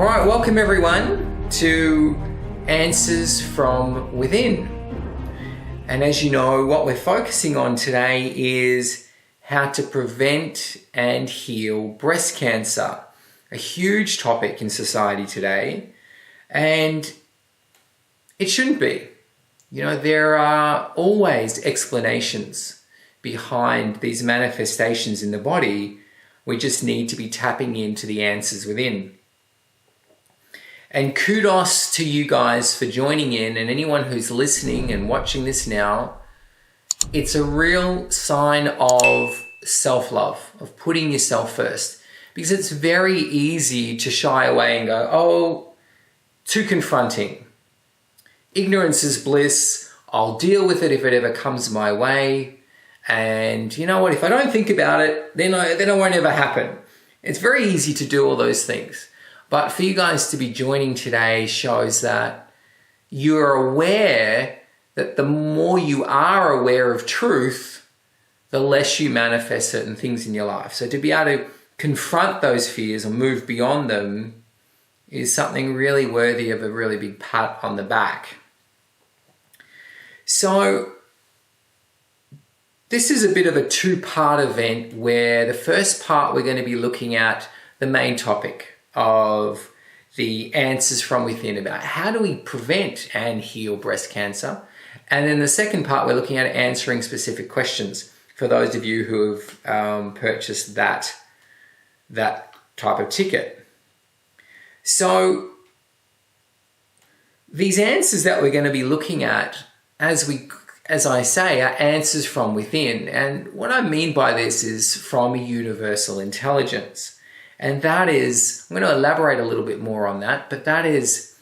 All right, welcome everyone to Answers from Within. And as you know, what we're focusing on today is how to prevent and heal breast cancer, a huge topic in society today. And it shouldn't be. You know, there are always explanations behind these manifestations in the body. We just need to be tapping into the answers within. And kudos to you guys for joining in, and anyone who's listening and watching this now. It's a real sign of self-love, of putting yourself first, because it's very easy to shy away and go, oh, too confronting. Ignorance is bliss. I'll deal with it if it ever comes my way. And you know what? If I don't think about it, then it won't ever happen. It's very easy to do all those things. But for you guys to be joining today shows that you're aware that the more you are aware of truth, the less you manifest certain things in your life. So to be able to confront those fears or move beyond them is something really worthy of a really big pat on the back. So this is a bit of a two-part event where the first part we're going to be looking at the main topic of the answers from within about how do we prevent and heal breast cancer. And then the second part, we're looking at answering specific questions for those of you who have purchased that type of ticket. So these answers that we're going to be looking at, as I say, are answers from within. And what I mean by this is from a universal intelligence. And that is, I'm going to elaborate a little bit more on that, but that is,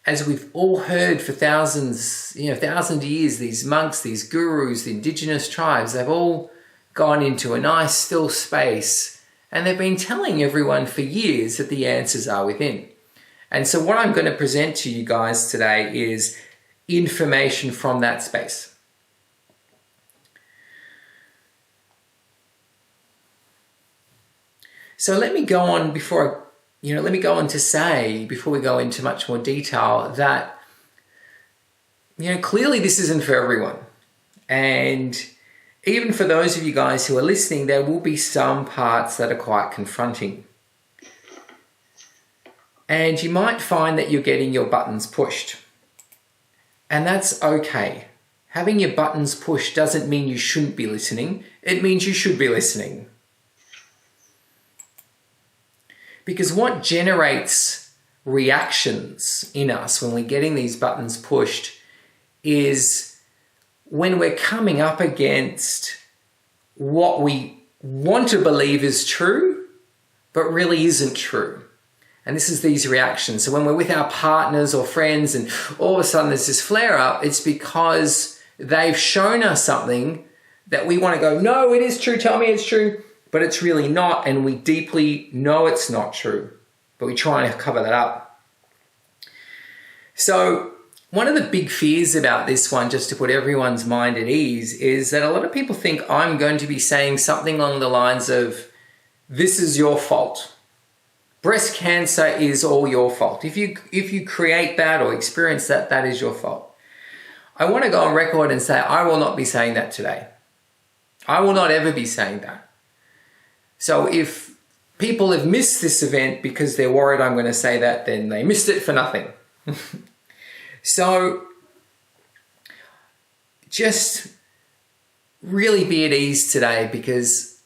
as we've all heard for thousands of years, these monks, these gurus, the indigenous tribes, they've all gone into a nice still space and they've been telling everyone for years that the answers are within. And so what I'm going to present to you guys today is information from that space. So let me go on before we go into much more detail that, clearly this isn't for everyone. And even for those of you guys who are listening, there will be some parts that are quite confronting. And you might find that you're getting your buttons pushed. And that's okay. Having your buttons pushed doesn't mean you shouldn't be listening. It means you should be listening. Because what generates reactions in us when we're getting these buttons pushed is when we're coming up against what we want to believe is true, but really isn't true. And this is these reactions. So when we're with our partners or friends and all of a sudden there's this flare up, it's because they've shown us something that we want to go, no, it is true, tell me it's true. But it's really not, and we deeply know it's not true, but we try and cover that up. So one of the big fears about this one, just to put everyone's mind at ease, is that a lot of people think I'm going to be saying something along the lines of, this is your fault. Breast cancer is all your fault. If you create that or experience that, that is your fault. I want to go on record and say, I will not be saying that today. I will not ever be saying that. So if people have missed this event because they're worried I'm going to say that, then they missed it for nothing. So just really be at ease today, because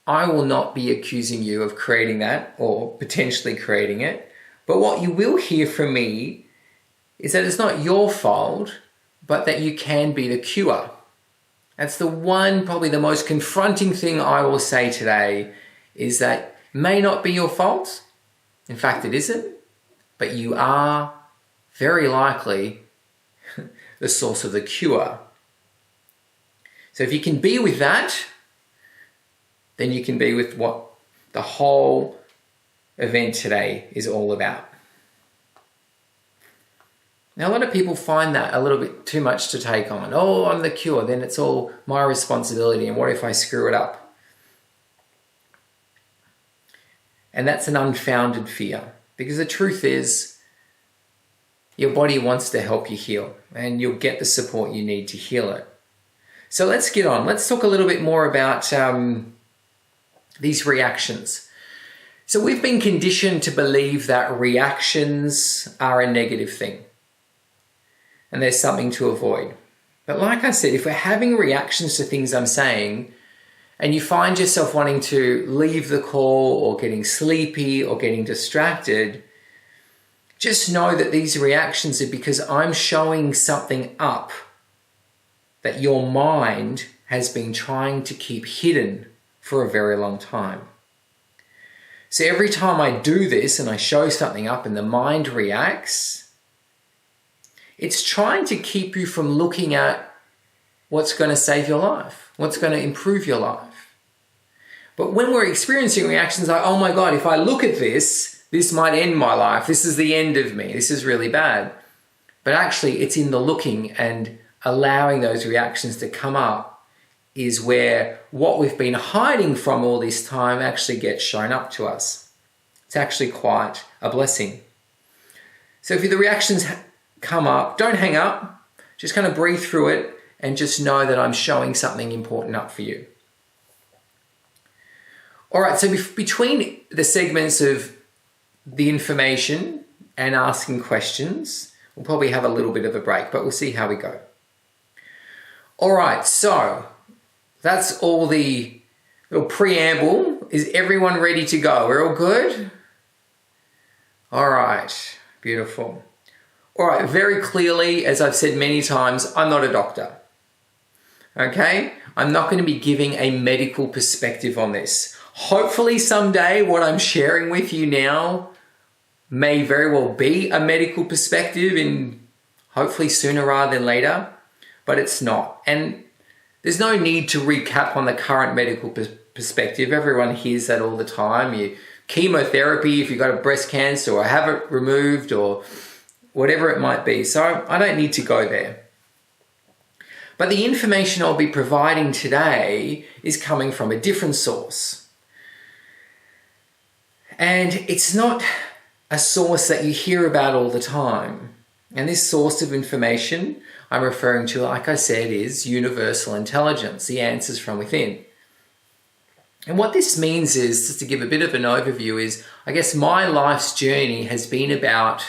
I will not be accusing you of creating that or potentially creating it. But what you will hear from me is that it's not your fault, but that you can be the cure. That's the one, probably the most confronting thing I will say today, is that it may not be your fault. In fact, it isn't, but you are very likely the source of the cure. So if you can be with that, then you can be with what the whole event today is all about. Now, a lot of people find that a little bit too much to take on. Oh, I'm the cure, then it's all my responsibility, and what if I screw it up? And that's an unfounded fear. Because the truth is, your body wants to help you heal, and you'll get the support you need to heal it. So let's get on. Let's talk a little bit more about these reactions. So we've been conditioned to believe that reactions are a negative thing, and there's something to avoid. But like I said, if we're having reactions to things I'm saying, and you find yourself wanting to leave the call or getting sleepy or getting distracted, just know that these reactions are because I'm showing something up that your mind has been trying to keep hidden for a very long time. So every time I do this and I show something up and the mind reacts, it's trying to keep you from looking at what's going to save your life, what's going to improve your life. But when we're experiencing reactions like, oh my God, if I look at this, this might end my life. This is the end of me. This is really bad. But actually, it's in the looking and allowing those reactions to come up is where what we've been hiding from all this time actually gets shown up to us. It's actually quite a blessing. So if the reactions come up, don't hang up. Just kind of breathe through it and just know that I'm showing something important up for you. All right, so between the segments of the information and asking questions, we'll probably have a little bit of a break, but we'll see how we go. All right, so that's all the little preamble. Is everyone ready to go? We're all good? All right, beautiful. All right, very clearly, as I've said many times, I'm not a doctor. Okay? I'm not going to be giving a medical perspective on this. Hopefully someday what I'm sharing with you now may very well be a medical perspective in hopefully sooner rather than later, but it's not. And there's no need to recap on the current medical perspective. Everyone hears that all the time. Chemotherapy, if you've got a breast cancer or have it removed or whatever it might be. So I don't need to go there. But the information I'll be providing today is coming from a different source. And it's not a source that you hear about all the time. And this source of information I'm referring to, like I said, is universal intelligence, the answers from within. And what this means is, just to give a bit of an overview, is I guess my life's journey has been about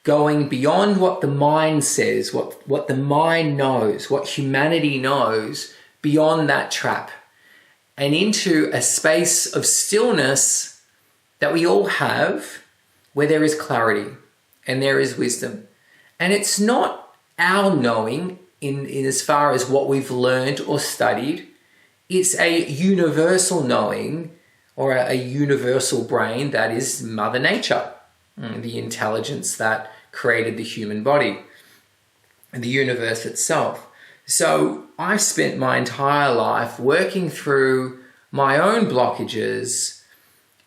going beyond what the mind says, what the mind knows, what humanity knows, beyond that trap and into a space of stillness that we all have, where there is clarity and there is wisdom. And it's not our knowing in as far as what we've learned or studied. It's a universal knowing or a universal brain that is Mother Nature, the intelligence that created the human body and the universe itself. So I've spent my entire life working through my own blockages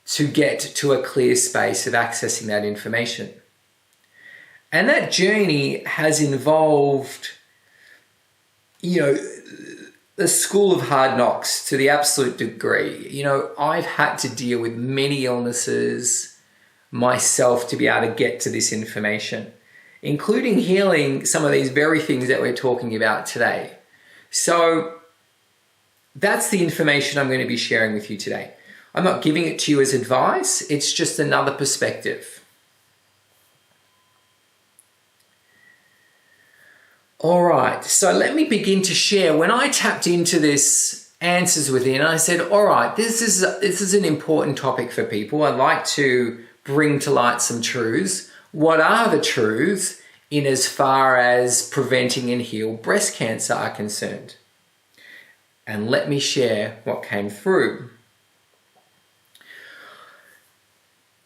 to get to a clear space of accessing that information. And that journey has involved, the school of hard knocks to the absolute degree. I've had to deal with many illnesses myself to be able to get to this information, including healing some of these very things that we're talking about today. So that's the information I'm going to be sharing with you today. I'm not giving it to you as advice. It's just another perspective. All right, so let me begin to share. When I tapped into this answers within, I said, all right, this is an important topic for people. I'd like to bring to light some truths. What are the truths in as far as preventing and heal breast cancer are concerned? And let me share what came through.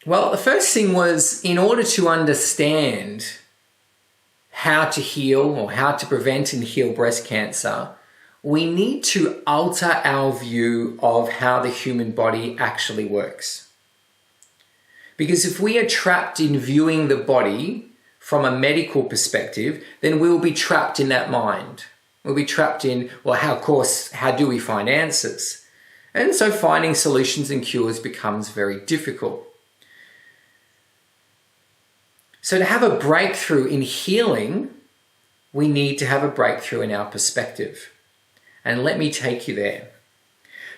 Well, the first thing was, in order to understand how to heal or how to prevent and heal breast cancer, we need to alter our view of how the human body actually works. Because if we are trapped in viewing the body from a medical perspective, then we'll be trapped in that mind. We'll be trapped in, how do we find answers? And so finding solutions and cures becomes very difficult. So to have a breakthrough in healing, we need to have a breakthrough in our perspective. And let me take you there.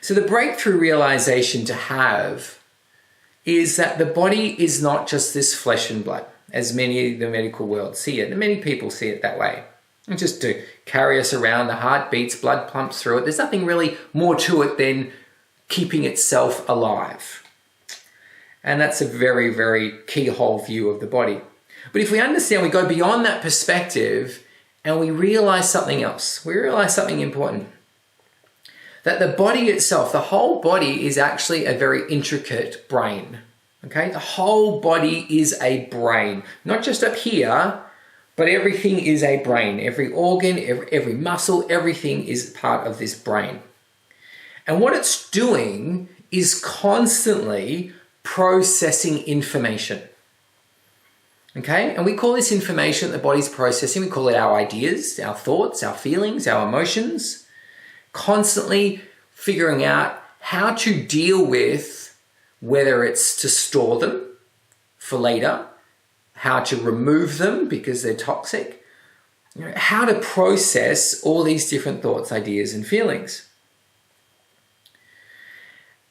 So the breakthrough realization to have is that the body is not just this flesh and blood, as many of the medical world see it, and many people see it that way. And just to carry us around, the heart beats, blood pumps through it. There's nothing really more to it than keeping itself alive. And that's a very, very keyhole view of the body. But if we understand, we go beyond that perspective and we realize something else. We realize something important. That the body itself, the whole body is actually a very intricate brain. Okay? The whole body is a brain. Not just up here, but everything is a brain. Every organ, every muscle, everything is part of this brain. And what it's doing is constantly processing information. Okay? And we call this information that the body's processing, we call it our ideas, our thoughts, our feelings, our emotions. Constantly figuring out how to deal with whether it's to store them for later, how to remove them because they're toxic, how to process all these different thoughts, ideas, and feelings.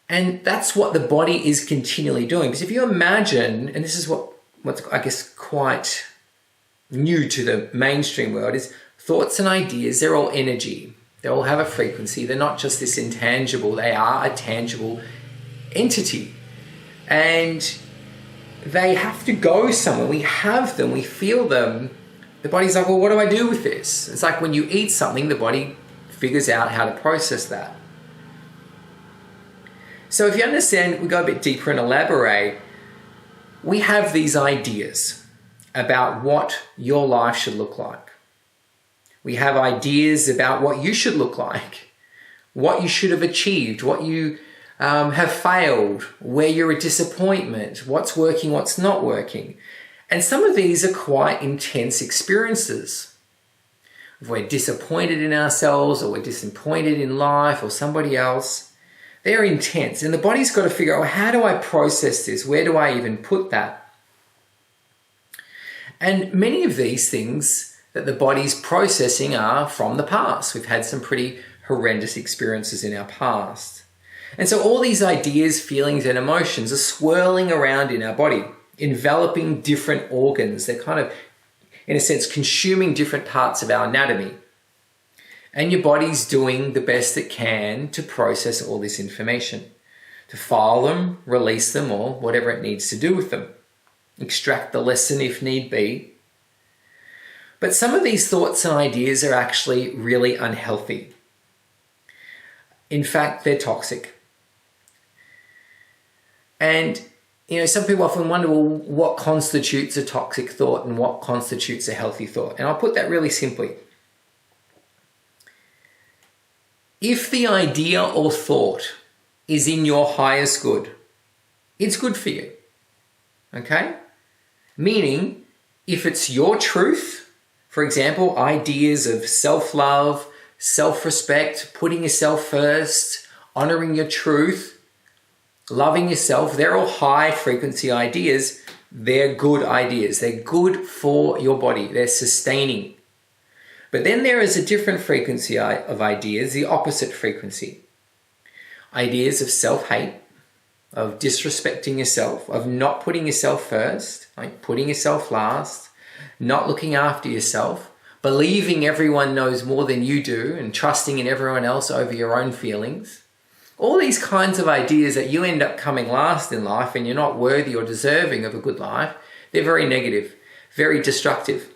And that's what the body is continually doing. Because if you imagine, and this is what's I guess quite new to the mainstream world, is thoughts and ideas, they're all energy. They all have a frequency. They're not just this intangible, they are a tangible entity. And they have to go somewhere. We have them, we feel them. The body's like, well, what do I do with this? It's like when you eat something, the body figures out how to process that. So if you understand, we go a bit deeper and elaborate, we have these ideas about what your life should look like. We have ideas about what you should look like, what you should have achieved, what you have failed, where you're a disappointment, what's working, what's not working. And some of these are quite intense experiences. If we're disappointed in ourselves or we're disappointed in life or somebody else, they're intense. And the body's got to figure out, how do I process this? Where do I even put that? And many of these things that the body's processing are from the past. We've had some pretty horrendous experiences in our past. And so all these ideas, feelings, and emotions are swirling around in our body, enveloping different organs. They're kind of, in a sense, consuming different parts of our anatomy. And your body's doing the best it can to process all this information, to file them, release them, or whatever it needs to do with them. Extract the lesson if need be. But some of these thoughts and ideas are actually really unhealthy. In fact, they're toxic. And, some people often wonder, well, what constitutes a toxic thought and what constitutes a healthy thought? And I'll put that really simply. If the idea or thought is in your highest good, it's good for you. Okay? Meaning, if it's your truth, for example, ideas of self-love, self-respect, putting yourself first, honoring your truth, loving yourself, they're all high-frequency ideas. They're good ideas. They're good for your body. They're sustaining. But then there is a different frequency of ideas, the opposite frequency. Ideas of self-hate, of disrespecting yourself, of not putting yourself first, like putting yourself last, not looking after yourself, believing everyone knows more than you do and trusting in everyone else over your own feelings. All these kinds of ideas that you end up coming last in life and you're not worthy or deserving of a good life, they're very negative, very destructive.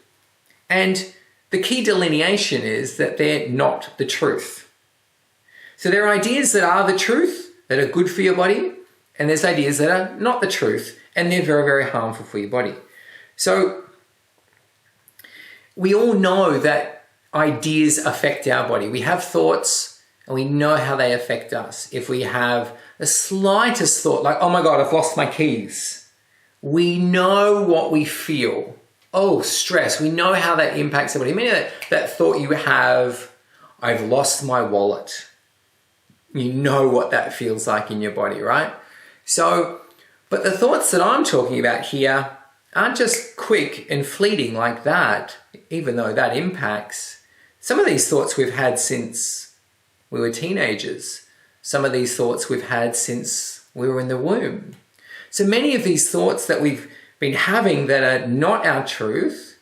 And the key delineation is that they're not the truth. So there are ideas that are the truth, that are good for your body, and there's ideas that are not the truth, and they're very, very harmful for your body. So we all know that ideas affect our body. We have thoughts and we know how they affect us. If we have the slightest thought, like, oh my God, I've lost my keys, we know what we feel. Oh, stress. We know how that impacts the body. Maybe that thought you have, I've lost my wallet. You know what that feels like in your body, right? So, but the thoughts that I'm talking about here aren't just quick and fleeting like that, even though that impacts. Some of these thoughts we've had since we were teenagers. Some of these thoughts we've had since we were in the womb. So many of these thoughts that we've been having that are not our truth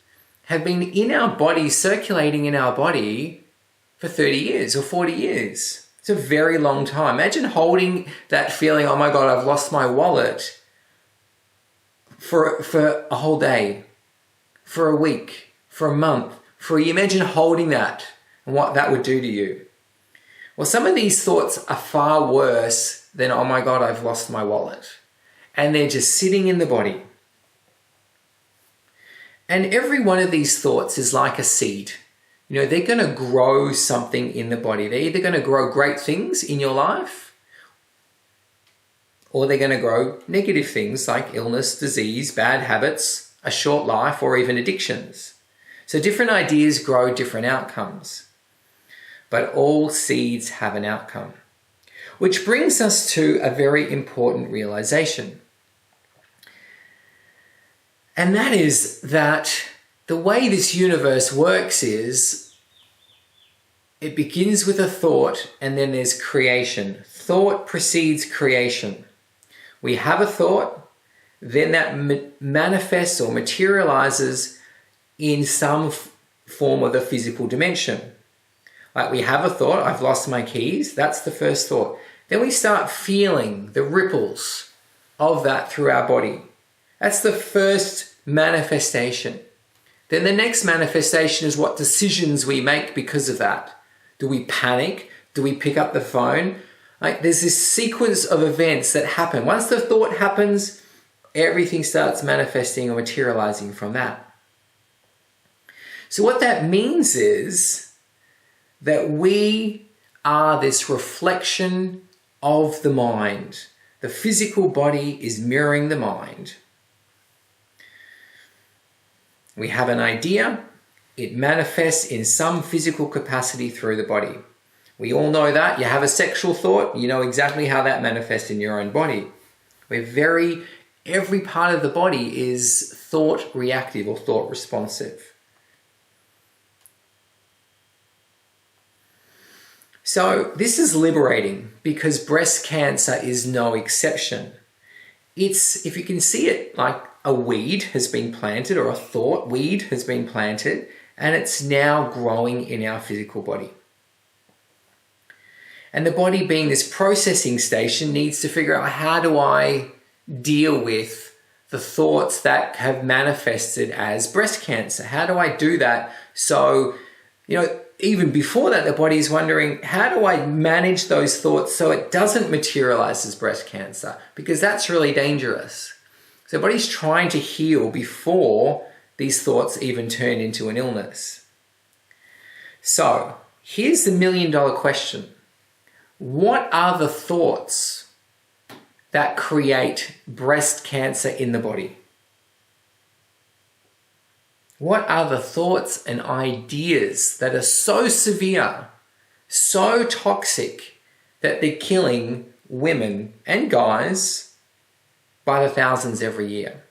have been in our body, circulating in our body for 30 years or 40 years. It's a very long time. Imagine holding that feeling, oh my God, I've lost my wallet for a whole day, for a week, for a month, for a year. Imagine holding that and what that would do to you. Well, some of these thoughts are far worse than, oh my God, I've lost my wallet. And they're just sitting in the body. And every one of these thoughts is like a seed. You know, they're going to grow something in the body. They're either going to grow great things in your life, or they're going to grow negative things like illness, disease, bad habits, a short life, or even addictions. So different ideas grow different outcomes. But all seeds have an outcome. Which brings us to a very important realization. And that is that the way this universe works is it begins with a thought and then there's creation. Thought precedes creation. We have a thought, then that manifests or materializes in some form of the physical dimension. Like we have a thought, I've lost my keys, that's the first thought. Then we start feeling the ripples of that through our body. That's the first manifestation. Then the next manifestation is what decisions we make because of that. Do we panic? Do we pick up the phone? Like there's this sequence of events that happen. Once the thought happens, everything starts manifesting or materializing from that. So what that means is that we are this reflection of the mind. The physical body is mirroring the mind. We have an idea, it manifests in some physical capacity through the body. We all know that. You have a sexual thought, you know exactly how that manifests in your own body. Every part of the body is thought reactive or thought responsive. So this is liberating because breast cancer is no exception. It's, if you can see it, like a weed has been planted, or a thought weed has been planted, and it's now growing in our physical body. And the body, being this processing station, needs to figure out, how do I deal with the thoughts that have manifested as breast cancer? How do I do that? So, even before that, the body is wondering, how do I manage those thoughts so it doesn't materialize as breast cancer? Because that's really dangerous. So the body's trying to heal before these thoughts even turn into an illness. So here's the $1 million question. What are the thoughts that create breast cancer in the body? What are the thoughts and ideas that are so severe, so toxic, that they're killing women and guys by the thousands every year?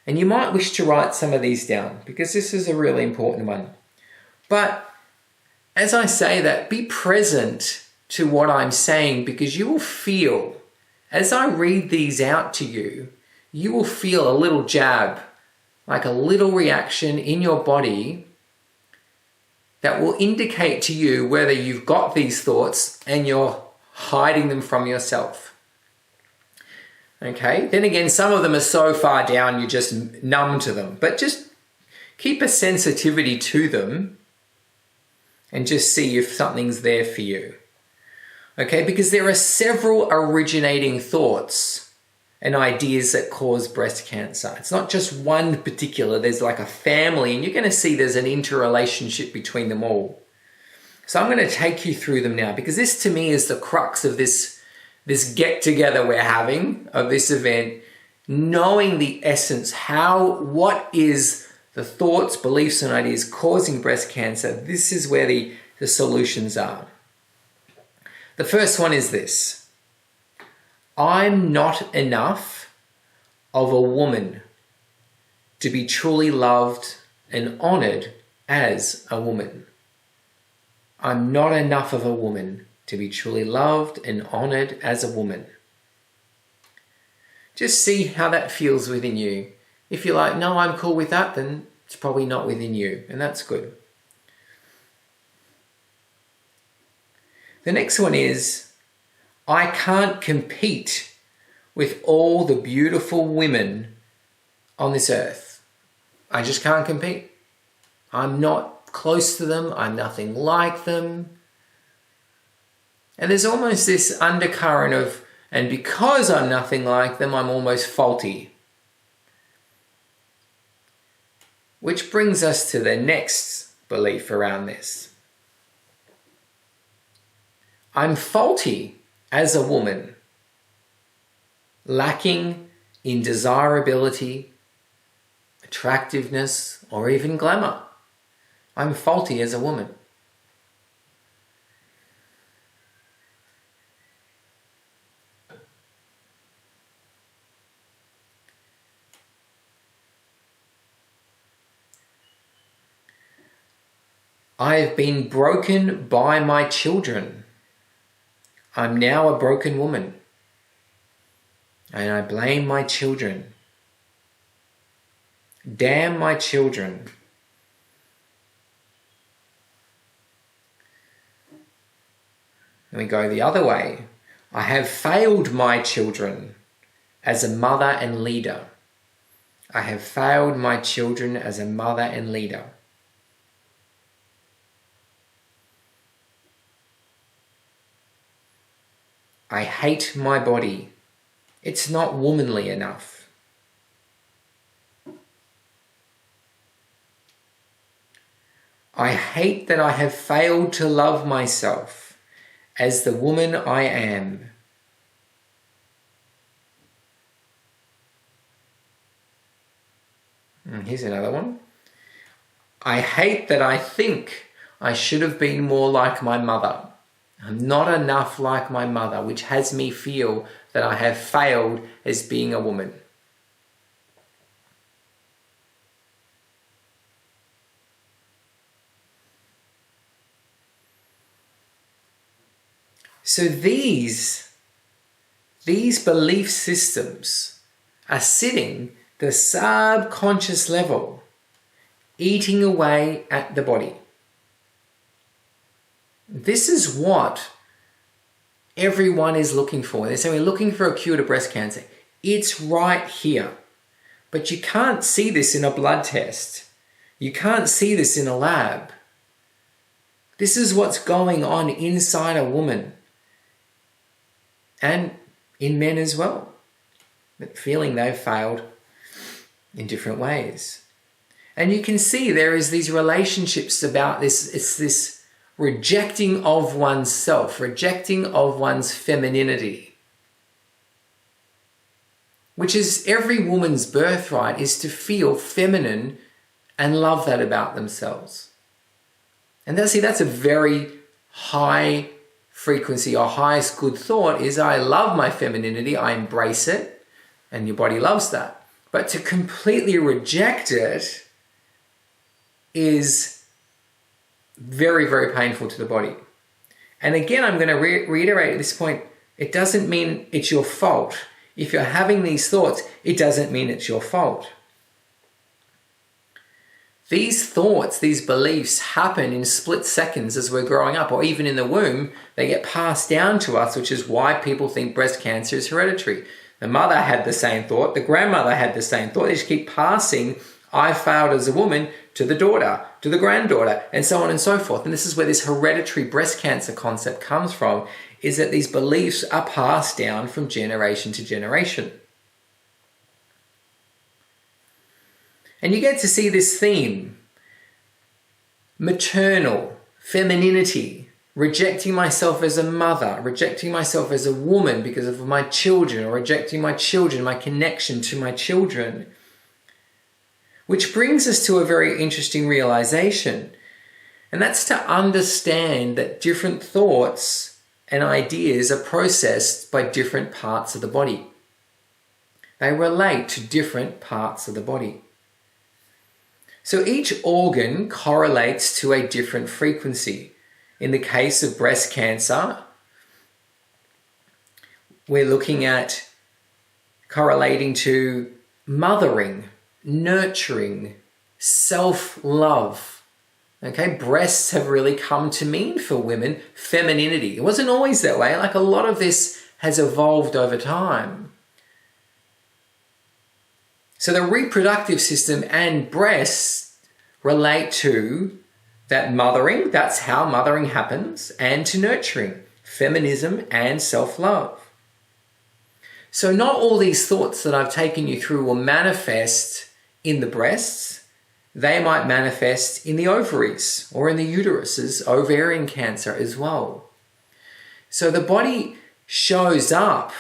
And you might wish to write some of these down because this is a really important one. But as I say that, be present to what I'm saying, because you will feel, as I read these out to you, you will feel a little jab, like a little reaction in your body that will indicate to you whether you've got these thoughts and you're hiding them from yourself. Okay, then again, some of them are so far down you're just numb to them, but just keep a sensitivity to them and just see if something's there for you. Okay, because there are several originating thoughts and ideas that cause breast cancer. It's not just one particular, there's like a family, and you're going to see there's an interrelationship between them all. So I'm going to take you through them now, because this to me is the crux of this get-together we're having, of this event, knowing the essence, what is the thoughts, beliefs, and ideas causing breast cancer. This is where the solutions are. The first one is this: I'm not enough. of a woman to be truly loved and honoured as a woman. I'm not enough of a woman to be truly loved and honoured as a woman. Just see how that feels within you. If you're like, no, I'm cool with that, then it's probably not within you, and that's good. The next one is, I can't compete with all the beautiful women on this earth. I just can't compete. I'm not close to them. I'm nothing like them. And there's almost this undercurrent of, and because I'm nothing like them, I'm almost faulty. Which brings us to the next belief around this. I'm faulty as a woman, lacking in desirability, attractiveness, or even glamour. I'm faulty as a woman. I have been broken by my children. I'm now a broken woman. And I blame my children. Damn my children. Let me go the other way. I have failed my children as a mother and leader. I have failed my children as a mother and leader. I hate my body. It's not womanly enough. I hate that I have failed to love myself as the woman I am. And here's another one. I hate that I think I should have been more like my mother. I'm not enough like my mother, which has me feel that I have failed as being a woman. So these belief systems are sitting the subconscious level, eating away at the body. This is what everyone is looking for. They say we're looking for a cure to breast cancer. It's right here. But you can't see this in a blood test. You can't see this in a lab. This is what's going on inside a woman. And in men as well. But feeling they've failed in different ways. And you can see there is these relationships about this. It's this rejecting of oneself, rejecting of one's femininity, which is every woman's birthright, is to feel feminine and love that about themselves. And that's a very high frequency or highest good thought is I love my femininity, I embrace it, and your body loves that. But to completely reject it is very, very painful to the body. And again, I'm going to reiterate at this point, it doesn't mean it's your fault. If you're having these thoughts, it doesn't mean it's your fault. These thoughts, these beliefs happen in split seconds as we're growing up, or even in the womb, they get passed down to us, which is why people think breast cancer is hereditary. The mother had the same thought, the grandmother had the same thought. They just keep passing, I failed as a woman, to the daughter, to the granddaughter, and so on and so forth. And this is where this hereditary breast cancer concept comes from, is that these beliefs are passed down from generation to generation. And you get to see this theme, maternal, femininity, rejecting myself as a mother, rejecting myself as a woman because of my children, or rejecting my children, my connection to my children. Which brings us to a very interesting realization. And that's to understand that different thoughts and ideas are processed by different parts of the body. They relate to different parts of the body. So each organ correlates to a different frequency. In the case of breast cancer, we're looking at correlating to mothering, nurturing, self-love. Okay, breasts have really come to mean for women femininity. It wasn't always that way. Like, a lot of this has evolved over time. So the reproductive system and breasts relate to that mothering, that's how mothering happens, and to nurturing, feminism and self-love. So not all these thoughts that I've taken you through will manifest in the breasts. They might manifest in the ovaries or in the uteruses, ovarian cancer as well. So the body shows up,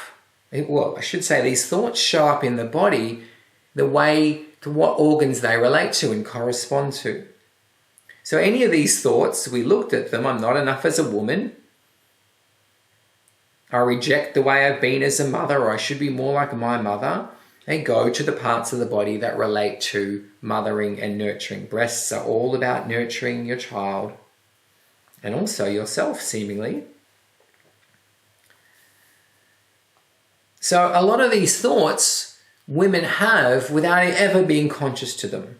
well, I should say these thoughts show up in the body the way to what organs they relate to and correspond to. So any of these thoughts, we looked at them, I'm not enough as a woman, I reject the way I've been as a mother, or I should be more like my mother. They go to the parts of the body that relate to mothering and nurturing. Breasts are all about nurturing your child and also yourself, seemingly. So a lot of these thoughts women have without ever being conscious to them.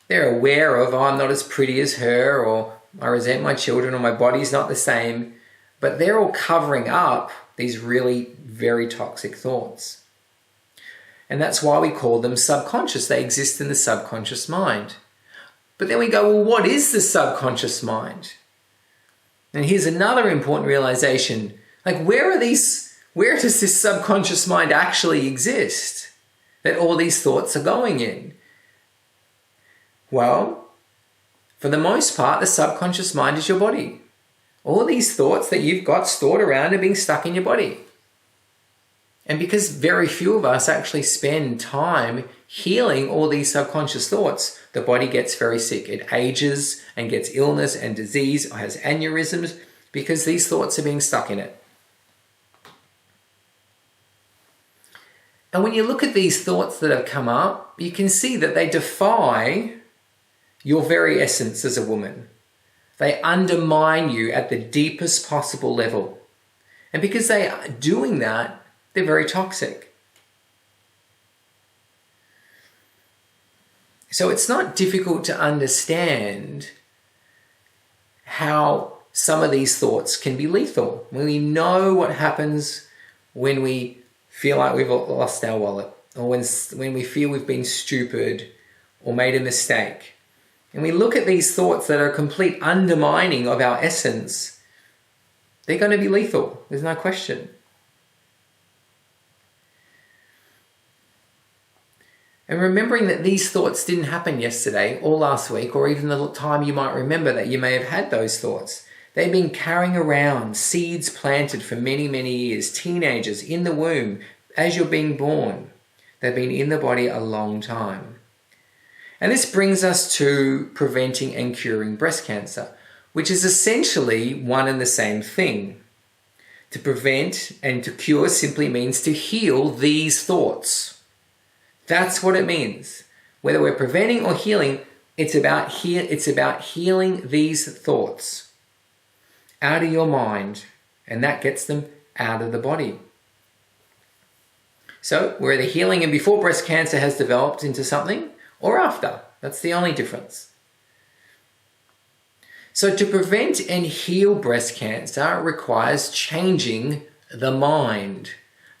They're aware of, oh, I'm not as pretty as her, or I resent my children, or my body's not the same. But they're all covering up these really very toxic thoughts. And that's why we call them subconscious. They exist in the subconscious mind. But then we go, well, what is the subconscious mind? And here's another important realization. Like, where does this subconscious mind actually exist that all these thoughts are going in? Well, for the most part, the subconscious mind is your body. All these thoughts that you've got stored around are being stuck in your body. And because very few of us actually spend time healing all these subconscious thoughts, the body gets very sick. It ages and gets illness and disease, or has aneurysms, because these thoughts are being stuck in it. And when you look at these thoughts that have come up, you can see that they defy your very essence as a woman. They undermine you at the deepest possible level. And because they are doing that, they're very toxic. So it's not difficult to understand how some of these thoughts can be lethal. When we know what happens when we feel like we've lost our wallet, or when we feel we've been stupid or made a mistake. And we look at these thoughts that are a complete undermining of our essence, they're going to be lethal. There's no question. And remembering that these thoughts didn't happen yesterday or last week, or even the time you might remember that you may have had those thoughts. They've been carrying around seeds planted for many, many years. Teenagers in the womb, as you're being born. They've been in the body a long time. And this brings us to preventing and curing breast cancer, which is essentially one and the same thing. To prevent and to cure simply means to heal these thoughts. That's what it means. Whether we're preventing or healing, it's about healing these thoughts out of your mind, and that gets them out of the body. So we're either healing and before breast cancer has developed into something, or after. That's the only difference. So to prevent and heal breast cancer requires changing the mind.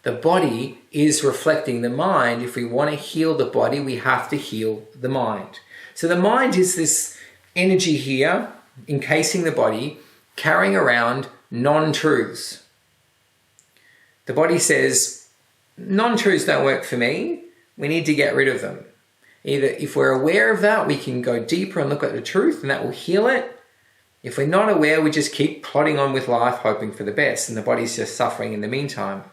The body is reflecting the mind. If we want to heal the body, we have to heal the mind. So the mind is this energy here, encasing the body, carrying around non-truths. The body says, non-truths don't work for me. We need to get rid of them. Either if we're aware of that, we can go deeper and look at the truth, and that will heal it. If we're not aware, we just keep plodding on with life, hoping for the best, and the body's just suffering in the meantime.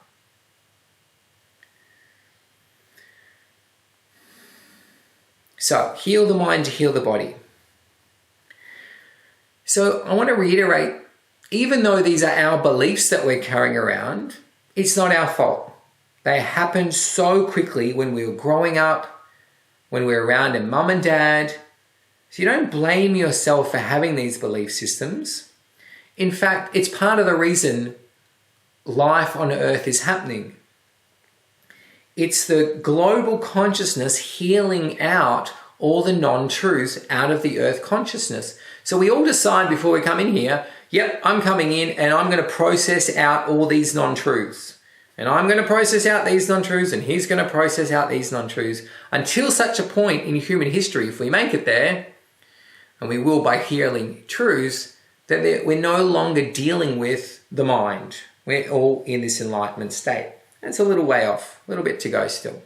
So, heal the mind to heal the body. So, I want to reiterate, even though these are our beliefs that we're carrying around, it's not our fault. They happened so quickly when we were growing up, when we were around a mum and dad. So you don't blame yourself for having these belief systems. In fact, it's part of the reason life on earth is happening. It's the global consciousness healing out all the non-truths out of the earth consciousness. So we all decide before we come in here, yep, I'm coming in and I'm going to process out all these non-truths. And I'm going to process out these non-truths and he's going to process out these non-truths until such a point in human history, if we make it there, and we will by healing truths, that we're no longer dealing with the mind. We're all in this enlightenment state. It's a little way off, a little bit to go still.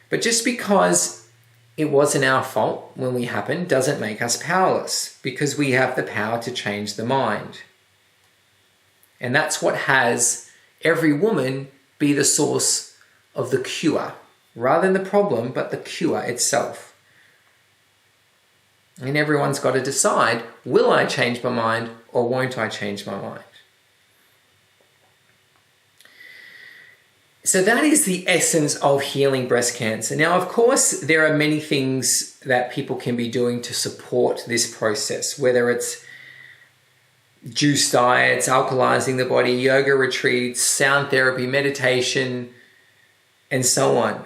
But just because it wasn't our fault when we happened doesn't make us powerless, because we have the power to change the mind. And that's what has every woman be the source of the cure, rather than the problem, but the cure itself. And everyone's got to decide, will I change my mind or won't I change my mind? So that is the essence of healing breast cancer. Now, of course, there are many things that people can be doing to support this process, whether it's juice diets, alkalizing the body, yoga retreats, sound therapy, meditation, and so on.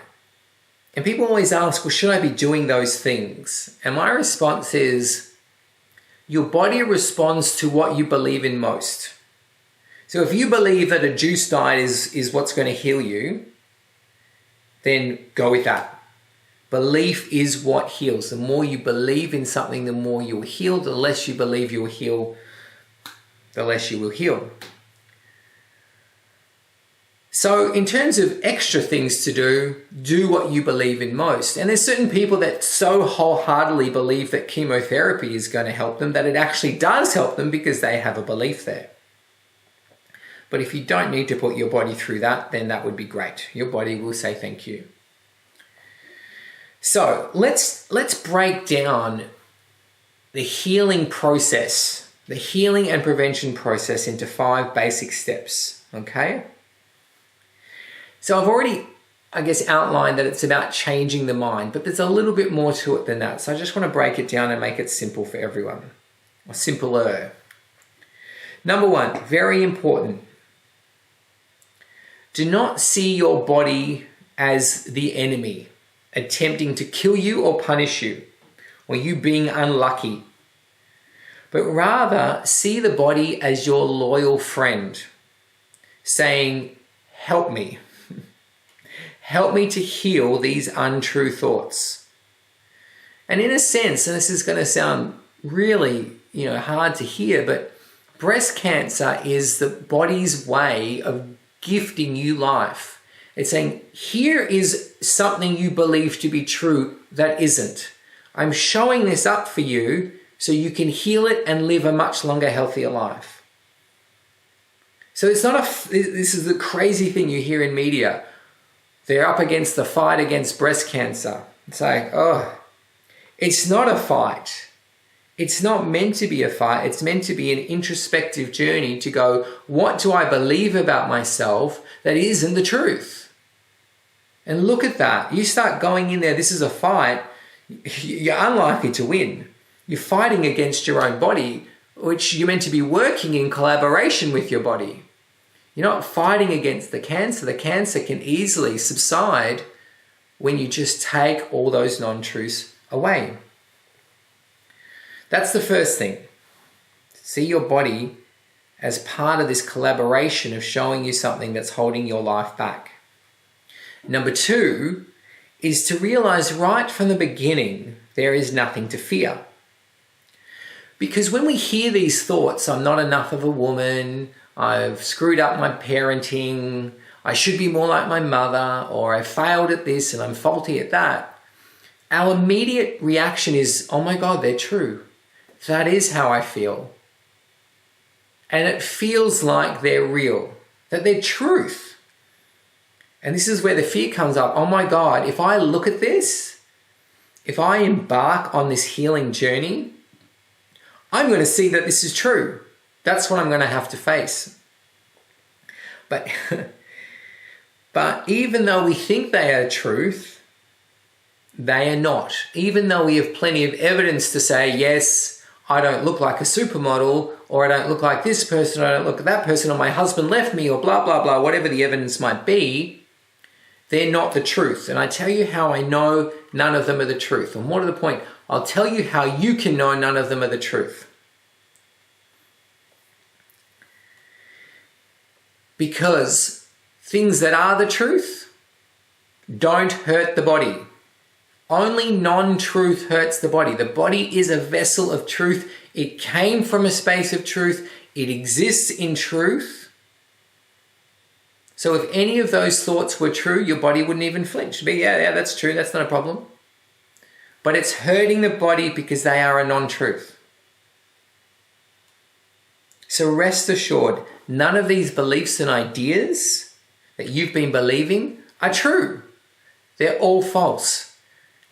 And people always ask, well, should I be doing those things? And my response is, your body responds to what you believe in most. So if you believe that a juice diet is what's going to heal you, then go with that. Belief is what heals. The more you believe in something, the more you'll heal. The less you believe you'll heal, the less you will heal. So in terms of extra things to do what you believe in most. And there's certain people that so wholeheartedly believe that chemotherapy is going to help them that it actually does help them because they have a belief there. But if you don't need to put your body through that, then that would be great. Your body will say thank you. So let's break down the healing process, the healing and prevention process into 5 basic steps, okay? So I've already, I guess, outlined that it's about changing the mind, but there's a little bit more to it than that. So I just want to break it down and make it simple for everyone, or simpler. Number 1, very important. Do not see your body as the enemy, attempting to kill you or punish you, or you being unlucky. But rather, see the body as your loyal friend, saying, help me. Help me to heal these untrue thoughts. And in a sense, and this is going to sound really, hard to hear, but breast cancer is the body's way of gifting you life. It's saying, here is something you believe to be true that isn't. I'm showing this up for you so you can heal it and live a much longer, healthier life. So it's not this is the crazy thing you hear in media. They're up against the fight against breast cancer. It's like, it's not a fight. It's not meant to be a fight. It's meant to be an introspective journey to go, what do I believe about myself that isn't the truth? And look at that. You start going in there, this is a fight, you're unlikely to win. You're fighting against your own body, which you're meant to be working in collaboration with your body. You're not fighting against the cancer. The cancer can easily subside when you just take all those non-truths away. That's the first thing. See your body as part of this collaboration of showing you something that's holding your life back. Number 2 is to realize right from the beginning, there is nothing to fear. Because when we hear these thoughts, I'm not enough of a woman, I've screwed up my parenting, I should be more like my mother, or I failed at this and I'm faulty at that, our immediate reaction is, oh my God, they're true. That is how I feel. And it feels like they're real, that they're truth. And this is where the fear comes up. Oh my God, if I look at this, if I embark on this healing journey, I'm going to see that this is true. That's what I'm going to have to face. But, but even though we think they are truth, they are not. Even though we have plenty of evidence to say, yes, I don't look like a supermodel, or I don't look like this person, or I don't look like that person, or my husband left me, or blah, blah, blah, whatever the evidence might be, they're not the truth. And I tell you how I know none of them are the truth. And more to the point, I'll tell you how you can know none of them are the truth. Because things that are the truth don't hurt the body. Only non-truth hurts the body. The body is a vessel of truth. It came from a space of truth. It exists in truth. So if any of those thoughts were true, your body wouldn't even flinch. It'd be, yeah, that's true. That's not a problem. But it's hurting the body because they are a non-truth. So rest assured, none of these beliefs and ideas that you've been believing are true. They're all false.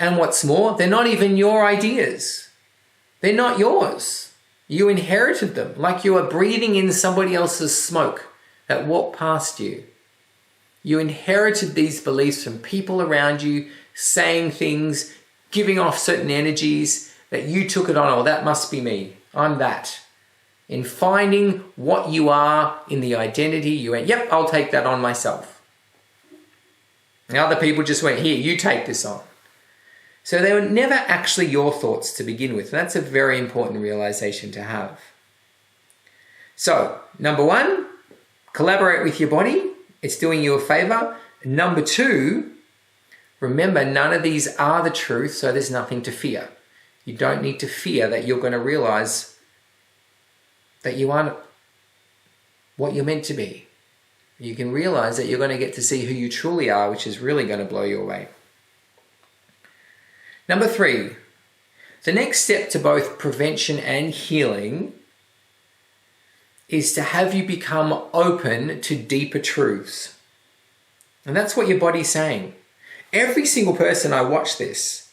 And what's more, they're not even your ideas. They're not yours. You inherited them, like you are breathing in somebody else's smoke that walked past you. You inherited these beliefs from people around you, saying things, giving off certain energies that you took it on. Oh, that must be me. I'm that. In finding what you are in the identity, you went, yep, I'll take that on myself. And other people just went, here, you take this on. So they were never actually your thoughts to begin with. And that's a very important realization to have. So, number one, collaborate with your body. It's doing you a favor. Number two, remember none of these are the truth, so there's nothing to fear. You don't need to fear that you're going to realize that you aren't what you're meant to be. You can realize that you're going to get to see who you truly are, which is really going to blow you away. Number three, the next step to both prevention and healing is to have you become open to deeper truths. And that's what your body's saying. Every single person I watch this,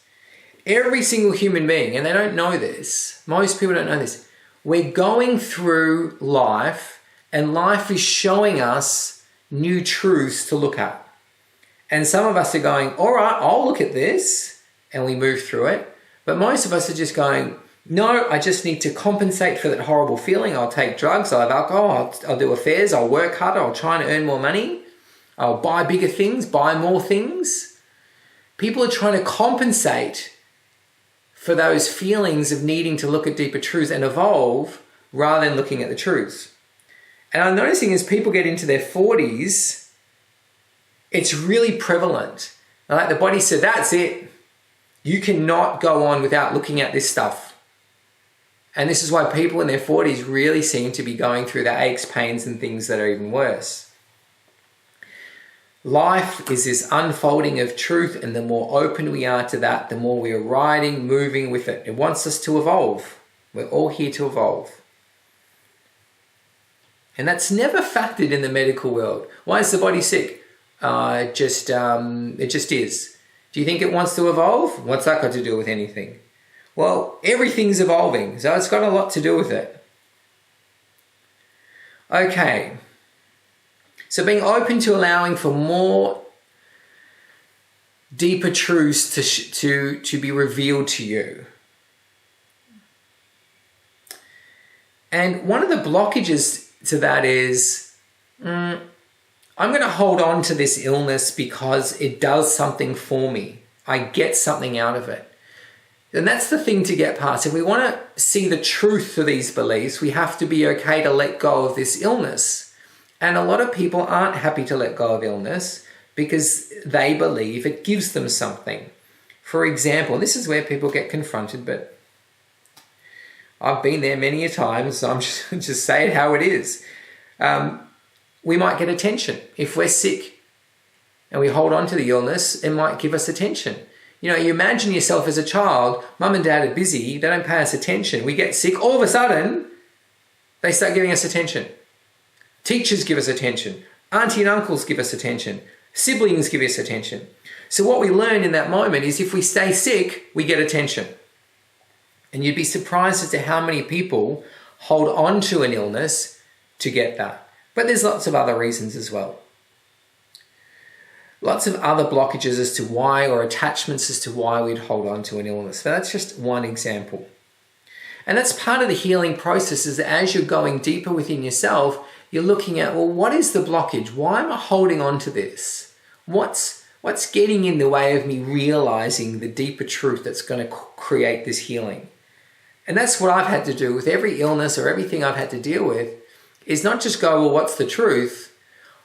every single human being, and they don't know this, most people don't know this, we're going through life and life is showing us new truths to look at. And some of us are going, all right, I'll look at this, and we move through it. But most of us are just going, no, I just need to compensate for that horrible feeling. I'll take drugs, I'll have alcohol, I'll do affairs, I'll work harder, I'll try and earn more money. I'll buy bigger things, buy more things. People are trying to compensate for those feelings of needing to look at deeper truths and evolve rather than looking at the truths. And I'm noticing as people get into their 40s, it's really prevalent. Like the body said, that's it. You cannot go on without looking at this stuff. And this is why people in their 40s really seem to be going through the aches, pains, and things that are even worse. Life is this unfolding of truth, and the more open we are to that, the more we are riding, moving with it. It wants us to evolve. We're all here to evolve. And that's never factored in the medical world. Why is the body sick? It just is. Do you think it wants to evolve? What's that got to do with anything? Well, everything's evolving, so it's got a lot to do with it. Okay. So being open to allowing for more deeper truths to be revealed to you. And one of the blockages to that is, I'm going to hold on to this illness because it does something for me. I get something out of it. And that's the thing to get past. If we want to see the truth to these beliefs, we have to be okay to let go of this illness. And a lot of people aren't happy to let go of illness because they believe it gives them something. For example, this is where people get confronted, but I've been there many a time, so I'm just saying how it is. We might get attention. If we're sick and we hold on to the illness, it might give us attention. You know, you imagine yourself as a child, mum and dad are busy, they don't pay us attention. We get sick, all of a sudden, they start giving us attention. Teachers give us attention. Auntie and uncles give us attention. Siblings give us attention. So what we learn in that moment is if we stay sick, we get attention. And you'd be surprised as to how many people hold on to an illness to get that. But there's lots of other reasons as well. Lots of other blockages as to why, or attachments as to why we'd hold on to an illness. But that's just one example. And that's part of the healing process, is that as you're going deeper within yourself, you're looking at, well, what is the blockage? Why am I holding on to this? What's getting in the way of me realizing the deeper truth that's going to create this healing? And that's what I've had to do with every illness or everything I've had to deal with, is not just go, well, what's the truth?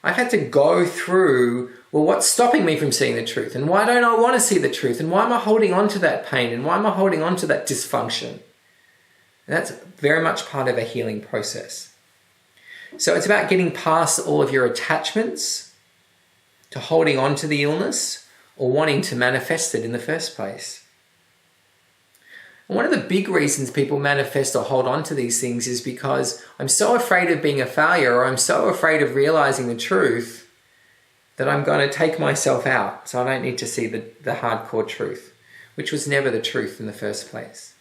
I've had to go through, well, what's stopping me from seeing the truth? And why don't I want to see the truth? And why am I holding on to that pain? And why am I holding on to that dysfunction? And that's very much part of a healing process. So it's about getting past all of your attachments to holding on to the illness or wanting to manifest it in the first place. And one of the big reasons people manifest or hold on to these things is because I'm so afraid of being a failure, or I'm so afraid of realizing the truth, that I'm going to take myself out. So I don't need to see the hardcore truth, which was never the truth in the first place.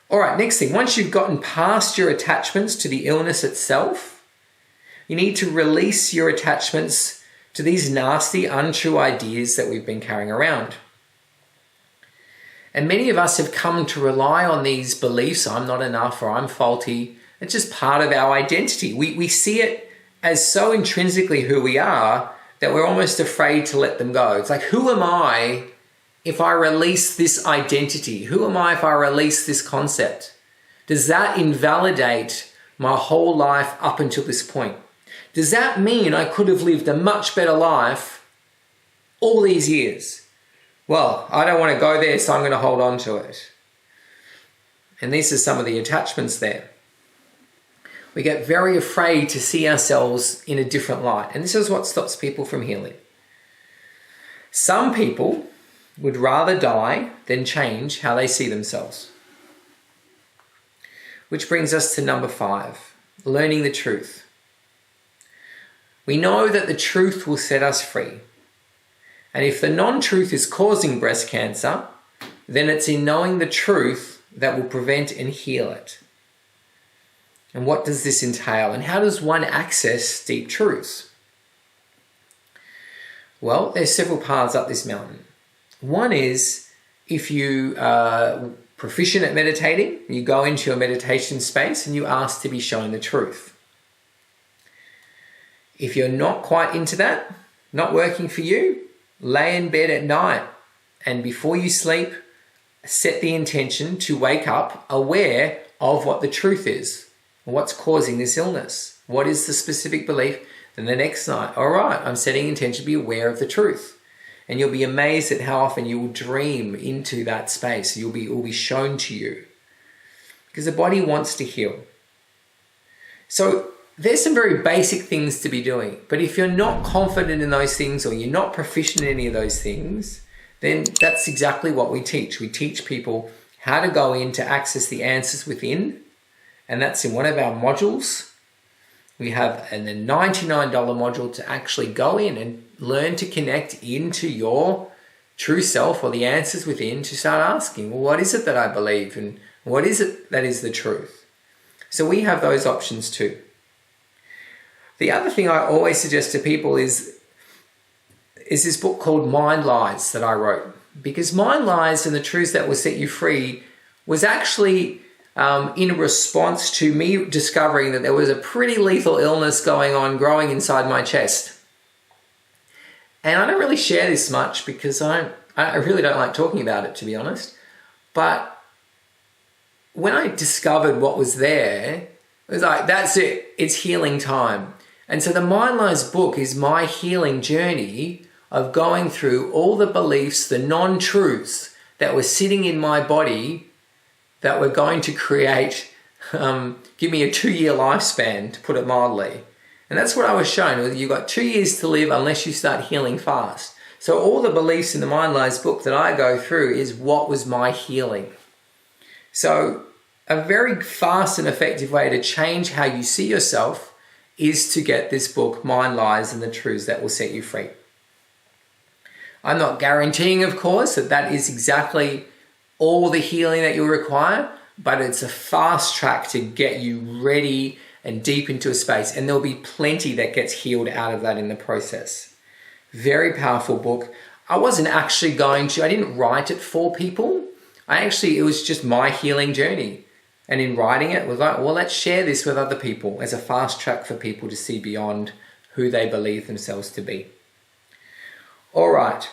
All right, next thing, once you've gotten past your attachments to the illness itself, you need to release your attachments to these nasty, untrue ideas that we've been carrying around. And many of us have come to rely on these beliefs, I'm not enough or I'm faulty. It's just part of our identity. We see it as so intrinsically who we are that we're almost afraid to let them go. It's like, who am I if I release this identity? Who am I if I release this concept? Does that invalidate my whole life up until this point? Does that mean I could have lived a much better life all these years? Well, I don't want to go there, so I'm going to hold on to it. And these are some of the attachments there. We get very afraid to see ourselves in a different light. And this is what stops people from healing. Some people would rather die than change how they see themselves. Which brings us to number 5, learning the truth. We know that the truth will set us free. And if the non-truth is causing breast cancer, then it's in knowing the truth that will prevent and heal it. And what does this entail? And how does one access deep truths? Well, there's several paths up this mountain. One is, if you are proficient at meditating, you go into a meditation space and you ask to be shown the truth. If you're not quite into that, not working for you, lay in bed at night and before you sleep, set the intention to wake up aware of what the truth is. What's causing this illness? What is the specific belief? Then the next night, all right, I'm setting intention to be aware of the truth. And you'll be amazed at how often you will dream into that space. It will be shown to you. Because the body wants to heal. So there's some very basic things to be doing. But if you're not confident in those things, or you're not proficient in any of those things, then that's exactly what we teach. We teach people how to go in to access the answers within. And that's in one of our modules. We have a $99 module to actually go in and learn to connect into your true self, or the answers within, to start asking, well, what is it that I believe? And what is it that is the truth? So we have those options too. The other thing I always suggest to people is this book called Mind Lies that I wrote. Because Mind Lies and the Truths That Will Set You Free was actually in response to me discovering that there was a pretty lethal illness growing inside my chest. And I don't really share this much because I really don't like talking about it, to be honest. But when I discovered what was there, it was like, that's it. It's healing time. And so the Mind Lies book is my healing journey of going through all the beliefs, the non-truths that were sitting in my body that were going to create, give me a 2-year lifespan, to put it mildly. And that's what I was shown. You've got 2 years to live unless you start healing fast. So all the beliefs in the Mind Lies book that I go through is what was my healing. So a very fast and effective way to change how you see yourself is to get this book, Mind Lies and the Truths That Will Set You Free. I'm not guaranteeing, of course, that is exactly all the healing that you'll require, but it's a fast track to get you ready and deep into a space. And there'll be plenty that gets healed out of that in the process. Very powerful book. I didn't write it for people. It was just my healing journey. And in writing it, was like, well, let's share this with other people as a fast track for people to see beyond who they believe themselves to be. All right.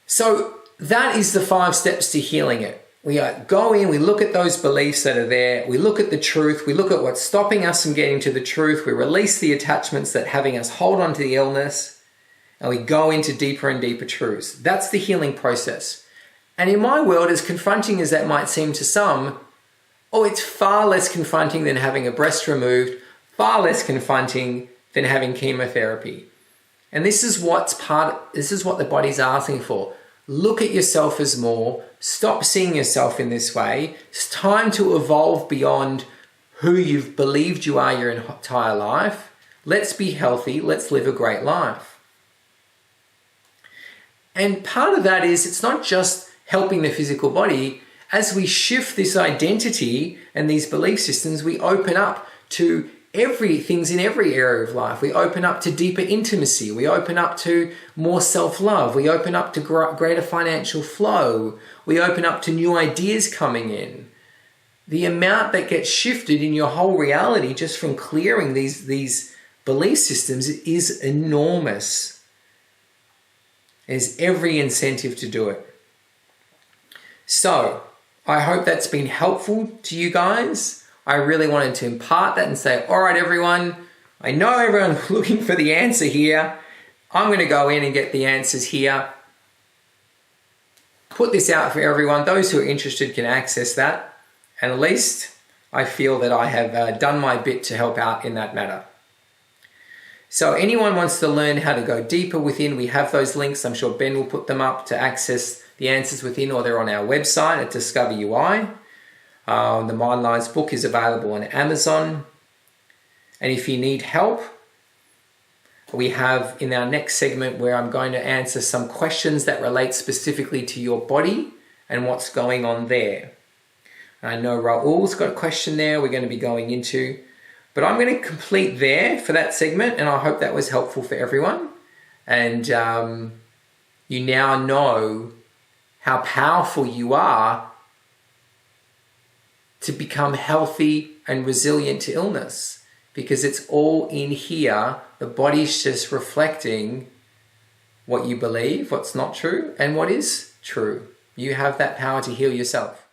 So that is the 5 steps to healing it. We go in, we look at those beliefs that are there, we look at the truth, we look at what's stopping us from getting to the truth, we release the attachments that having us hold on to the illness, and we go into deeper and deeper truths. That's the healing process. And in my world, as confronting as that might seem to some, it's far less confronting than having a breast removed, far less confronting than having chemotherapy. And this is what the body's asking for. Look at yourself as more. Stop seeing yourself in this way. It's time to evolve beyond who you've believed you are your entire life. Let's be healthy. Let's live a great life. And part of that is it's not just helping the physical body. As we shift this identity and these belief systems, we open up to things in every area of life. We open up to deeper intimacy. We open up to more self-love. We open up to greater financial flow. We open up to new ideas coming in. The amount that gets shifted in your whole reality just from clearing these belief systems is enormous. There's every incentive to do it. So, I hope that's been helpful to you guys. I really wanted to impart that and say, all right, everyone, I know everyone's looking for the answer here. I'm going to go in and get the answers here. Put this out for everyone. Those who are interested can access that. And at least I feel that I have done my bit to help out in that matter. So anyone wants to learn how to go deeper within, we have those links. I'm sure Ben will put them up to access the answers within, or they're on our website at Discover UI. The Mind Lives book is available on Amazon. And if you need help, we have in our next segment where I'm going to answer some questions that relate specifically to your body and what's going on there. I know Raul's got a question there we're going to be going into. But I'm going to complete there for that segment, and I hope that was helpful for everyone. And you now know how powerful you are to become healthy and resilient to illness, because it's all in here. The body's just reflecting what you believe, what's not true, and what is true. You have that power to heal yourself.